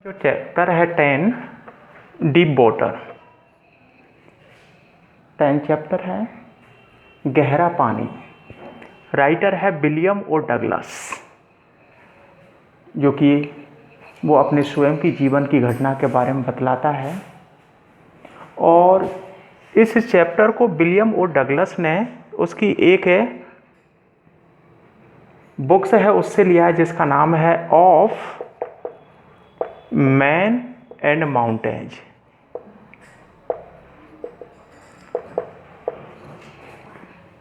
जो चैप्टर है 10 deep water. 10 chapter है गहरा पानी। राइटर है विलियम ओ डगलस, जो कि वो अपने स्वयं की जीवन की घटना के बारे में बतलाता है। और इस चैप्टर को विलियम ओ डगलस ने उसकी एक बुक्स है उससे लिया है, जिसका नाम है of man and mountains.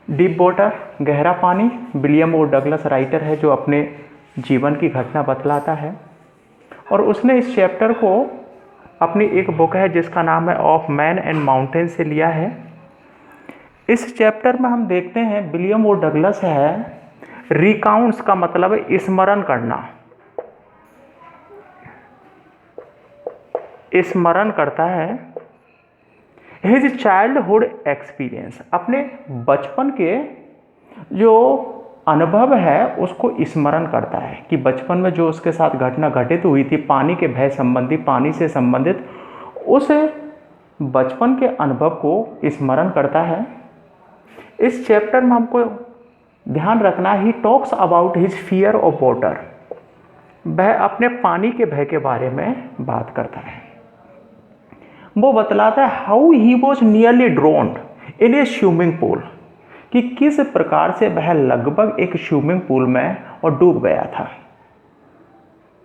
Deep water गहरा पानी, विलियम ओ डगलस राइटर है जो अपने जीवन की घटना बतलाता है। और उसने इस चैप्टर को अपनी एक बुक है जिसका नाम है ऑफ मैन एंड माउंटेन से लिया है। इस चैप्टर में हम देखते हैं विलियम ओ डगलस है रिकाउंट्स का मतलब है स्मरण करना, स्मरण करता है हिज चाइल्डहुड एक्सपीरियंस, अपने बचपन के जो अनुभव है उसको स्मरण करता है कि बचपन में जो उसके साथ घटना घटित हुई थी पानी के भय संबंधी, पानी से संबंधित, उस बचपन के अनुभव को स्मरण करता है। इस चैप्टर में हमको ध्यान रखना he talks about his fear of water, वह अपने पानी के भय के बारे में बात करता है। वो बतलाता है how he was nearly drowned in a swimming pool, कि किस प्रकार से वह लगभग एक स्विमिंग पूल में और डूब गया था,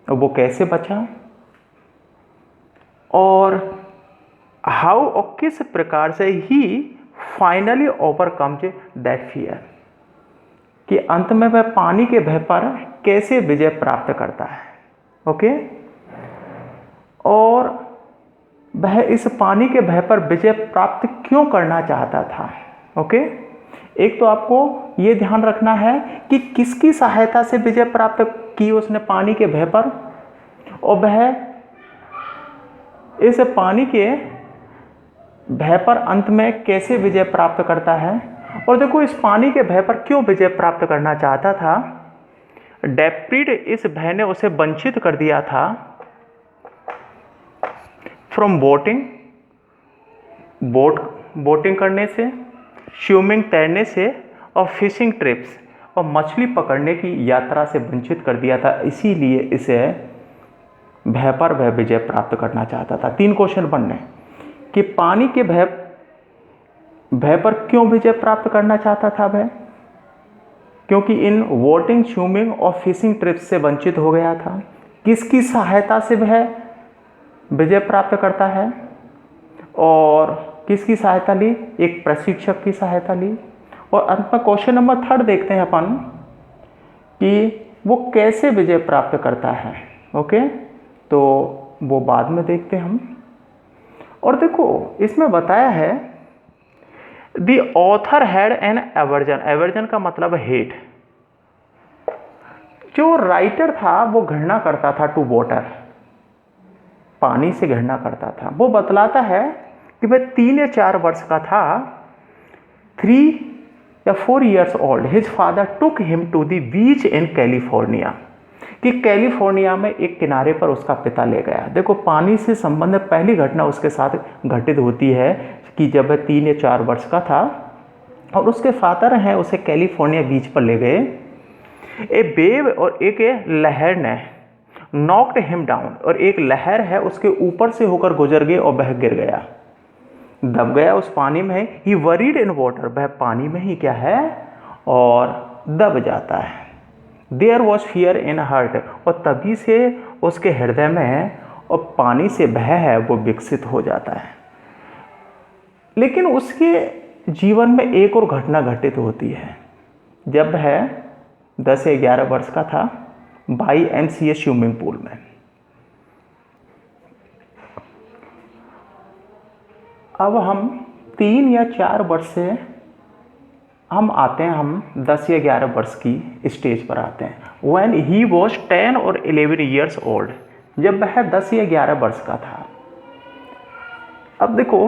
वो कैसे बचा, और हाउ और किस प्रकार से ही फाइनली ओवरकम दैट फियर, कि अंत में वह पानी के भय पर कैसे विजय प्राप्त करता है। ओके, और वह इस पानी के भय पर विजय प्राप्त क्यों करना चाहता था। ओके, एक तो आपको ये ध्यान रखना है कि किसकी सहायता से विजय प्राप्त की उसने पानी के भय पर, और वह इस पानी के भय पर अंत में कैसे विजय प्राप्त करता है। और देखो, इस पानी के भय पर क्यों विजय प्राप्त करना चाहता था। डेप्रिड, इस भय ने उसे वंचित कर दिया था फ्रॉम बोटिंग करने से, स्विमिंग तैरने से, और फिशिंग ट्रिप्स और मछली पकड़ने की यात्रा से वंचित कर दिया था। इसीलिए इसे भय पर वह विजय प्राप्त करना चाहता था। 3 क्वेश्चन बनने कि पानी के भय पर क्यों विजय प्राप्त करना चाहता था वह, क्योंकि इन बोटिंग, स्विमिंग और फिशिंग ट्रिप्स से वंचित हो गया था। किसकी सहायता से वह विजय प्राप्त करता है, और किसकी सहायता ली, एक प्रशिक्षक की सहायता ली। और अंत में क्वेश्चन नंबर 3 देखते हैं अपन कि वो कैसे विजय प्राप्त करता है। ओके, तो वो बाद में देखते हैं हम। और देखो, इसमें बताया है the author had an aversion, aversion का मतलब हेट। जो राइटर था वो घृणा करता था टू वाटर, पानी से घृणा करता था। वो बतलाता है कि वह 3 या 4 वर्ष का था, 3 या 4 years old, his father took him to the beach in California, कि कैलिफोर्निया में एक किनारे पर उसका पिता ले गया। देखो, पानी से संबंधित पहली घटना उसके साथ घटित होती है कि जब वह 3 या 4 वर्ष का था और उसके फादर हैं उसे कैलिफोर्निया बीच पर ले गए। ए वेव, और एक लहर ने नॉक्ड हिम डाउन, और एक लहर है उसके ऊपर से होकर गुजर गई और वह गिर गया, दब गया उस पानी में। ही वरीड इन वाटर, वह पानी में ही क्या है और दब जाता है। There was fear in heart, और तभी से उसके हृदय में और पानी से भय है वो विकसित हो जाता है। लेकिन उसके जीवन में एक और घटना घटित होती है। जब वह 10 या 11 वर्ष का था, YMCA स्विमिंग पूल में, अब हम 3 या 4 वर्ष से हम आते हैं, हम 10 या 11 वर्ष की स्टेज पर आते हैं। When he was 10 और 11 years old, जब वह 10 या 11 वर्ष का था। अब देखो,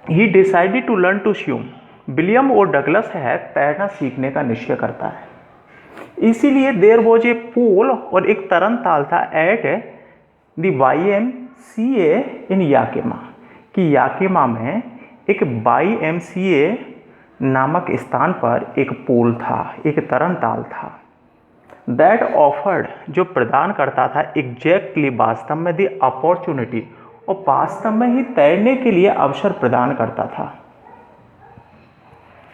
he decided to learn to swim, William O Douglas है तैरना सीखने का निश्चय करता है। इसीलिए देयर वॉज ए पूल, और एक तरन ताल था at the YMCA in Yakima, कि याकिमा में एक YMCA नामक स्थान पर एक पूल था, एक तरणताल था। दैट ऑफर्ड, जो प्रदान करता था एग्जैक्टली वास्तव में दी अपॉर्चुनिटी, और वास्तव में ही तैरने के लिए अवसर प्रदान करता था।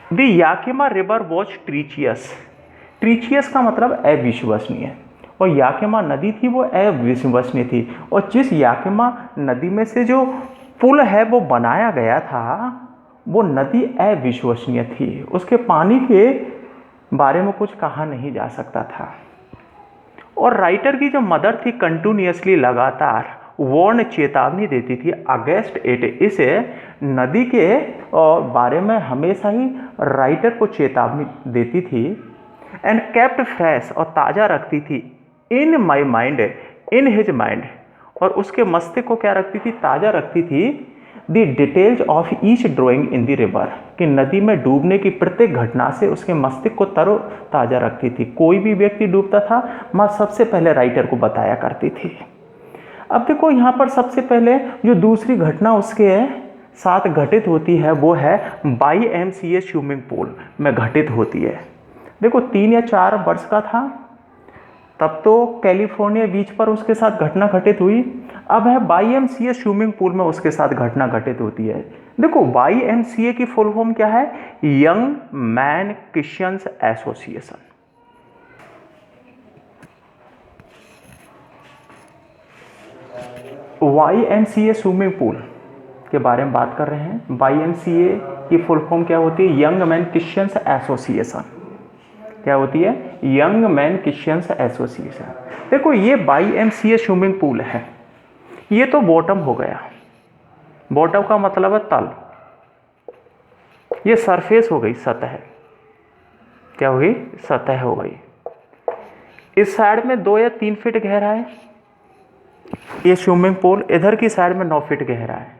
द याकिमा रिवर वॉज ट्रीचियस, ट्रीचियस का मतलब अविश्वसनीय, और याकिमा नदी थी वो अविश्वसनीय थी। और जिस याकिमा नदी में से जो पुल है वो बनाया गया था, वो नदी अविश्वसनीय थी, उसके पानी के बारे में कुछ कहा नहीं जा सकता था। और राइटर की जो मदर थी कंटिन्यूअसली लगातार वार्न, चेतावनी देती थी अगेंस्ट इट, इस नदी के बारे में हमेशा ही राइटर को चेतावनी देती थी। एंड केप्ट फ्रेश, और ताज़ा रखती थी in my mind, in his mind, और उसके मस्तिष्क को क्या रखती थी, ताज़ा रखती थी the details of each drawing in the river, कि नदी में डूबने की प्रत्येक घटना से उसके मस्तिष्क को तरोताज़ा रखती थी। कोई भी व्यक्ति डूबता था माँ सबसे पहले राइटर को बताया करती थी। अब देखो यहाँ पर सबसे पहले जो दूसरी घटना उसके साथ घटित होती है वो है YMCA स्विमिंग पूल में घटित होती है। देखो 3 या 4 वर्ष का था तब तो कैलिफोर्निया बीच पर उसके साथ घटना घटित हुई। अब है YMCA स्विमिंग पूल में उसके साथ घटना घटित होती है। देखो YMCA की फुल फॉर्म क्या है, young man Christians association. YMCA swimming pool के बारे में बात कर रहे हैं। YMCA की फुल फॉर्म क्या होती है, यंग मैन क्रिश्चियंस एसोसिएशन। क्या होती है, यंग मैन क्रिश्चियंस एसोसिएशन। देखो ये YMCA स्विमिंग पूल है, ये तो बॉटम हो गया। बॉटम का मतलब है तल, ये सरफेस हो गई, सतह। क्या हो गई, सतह हो गई। इस साइड में 2 या 3 फीट गहरा है ये स्विमिंग पूल, इधर की साइड में 9 फीट गहरा है।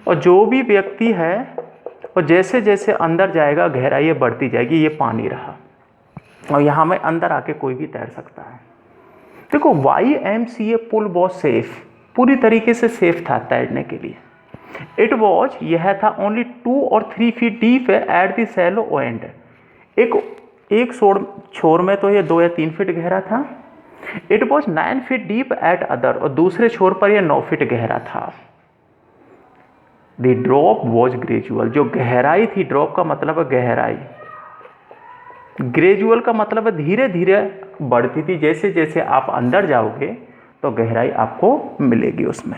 और जो भी व्यक्ति है और जैसे जैसे अंदर जाएगा गहराई बढ़ती जाएगी। ये पानी रहा और यहाँ में अंदर आके कोई भी तैर सकता है। देखो YMCA पुल वॉज सेफ, पूरी तरीके से सेफ था तैरने के लिए। इट वॉज, यह था ओनली 2 और 3 feet deep at the shallow and, एक छोर में तो ये 2 या 3 फीट गहरा था। It was 9 feet deep eight other, और दूसरे छोर पर यह 9 फीट गहरा था। द ड्रॉप वॉज ग्रेजुअल, जो गहराई थी, ड्रॉप का मतलब है गहराई, ग्रेजुअल का मतलब है धीरे धीरे बढ़ती थी। जैसे जैसे आप अंदर जाओगे तो गहराई आपको मिलेगी उसमें।